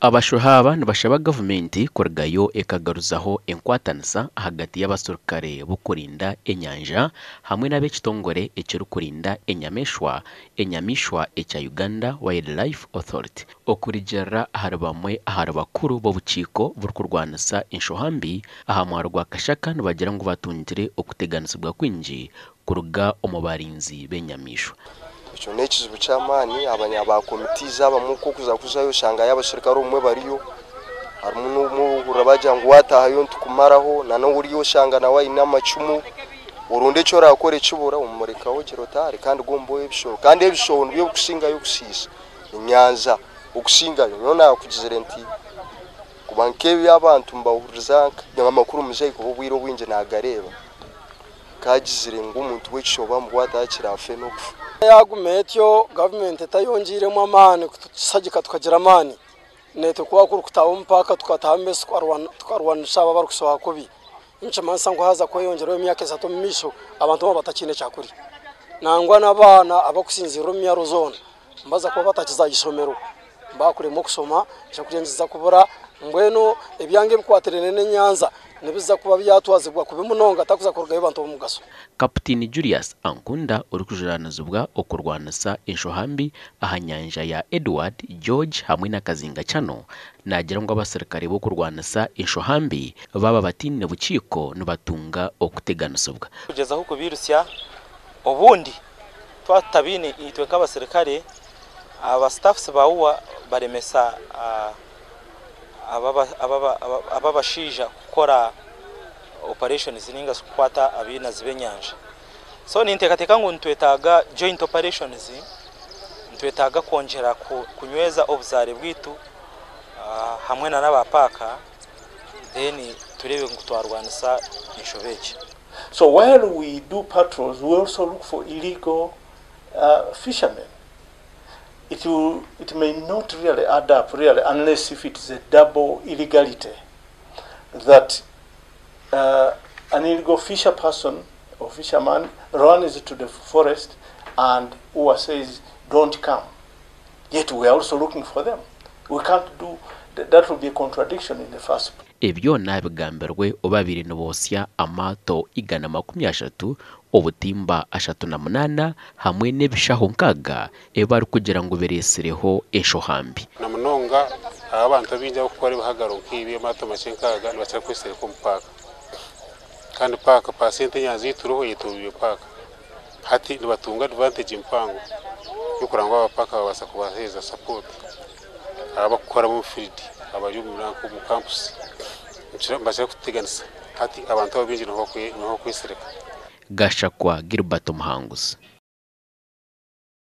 Abashohaba nibashaba gavumenti kurugayo ekagaruzaho enkwatanisa hagati y'abasirikare bo kurinda enyanja hamwe n'ab'ekitongore ekirukurinda enyamishwa ekya Uganda Wildlife Authority okurigerera ahari bamwe ahari bakuru b'obukiiko burukurwanisa enshohambi aha mwaro gwa Kashaka nibagira ngu batungire okuteganisibwa kwingi kuruga omu barinzi b'enyamishwa. Icyo ni ikizibu cy'amani abanyabakomiti z'abamuko kuzayo shanga y'abasirikare umwe bariyo harimo n'umuhura bajya ngo watahayo ntukumaraho nano uriyo shanga nawe inamacumu urunde cyo rakore kibura umurikaho kirotari kandi gombo ebisho kandi ebisho byo gushinga yo gusisa Nyanja ugusinga yo nakugizere nti kubanke y'abantu mbahuriza nyamakuru muzeyi ko bwiro bwinje nagareba kagizire ngo umuntu w'icyoba mu watakira fe no kufa yagumetyo government etayonjiremo amani kutusagika tukagira amani nete kuba kuri kutaho mpaka tukatambese twarwanisha bari kusoha kubi incha mansa ngo haza ko yongerewe imyaka 3 misho abantu batakine cyakuri nangwa n'abana abakusinzira mu yarozone mbaza ko batakizagisomero bakuremo kusoma cyakurenziza kubura mbweno ebyange bikwaterene Nyanza nibiza kuba byatwazibwa kubimunonga atakuza kurugayo bantu bomugaso. Kapiteni Julius Ankunda uri kujuranizibwa okurwanisa enshohambi aha Nyanja ya Edward George hamwe n'akazinga cyano nagira ngo abasirikare bo kurwanisa enshohambi baba batine buciko nibatunga okuteganisibwa kugeza huko birusya obundi twatabine itwe nk'abasirikare aba staffs ba UWA baremesa ababashija gukora operations ninga kwata abina zibenyanja so nintekateka ngo ntwetaga joint operations ntwetaga kongera kunyweza obuzare bwitu hamwe na n'abapaka then turebe ngo twarwanisa inshobeke. So while we do patrols, we also look for illegal fishermen. It may not really add up unless if it is a double illegality that an illegal fisher person or fisherman runs to the forest and UWA says don't come, yet we are also looking for them. We can't do that. Would be a contradiction in the first place. Ebyo nabigamberwe obabiri nobosya amato igana 30 obutimba 38 hamwe n'ebishaho nkaga ebari kugira ngo beresereho enshohambi namunonga abantu bijya gukora bahagaro nk'ibi amato macenkaga nibacira kwesere ku mpaka kandi paka pasente Nyanza yituruho yitubiye paka hati nibatunga advantage impango yo kurangwa abapaka babasa kubaheza support abakora mu field abayumuranko mu campus mbasha kuteganisa hati abantu babinjira no kwisereka Gashakwa Gilbert Muhanguzi.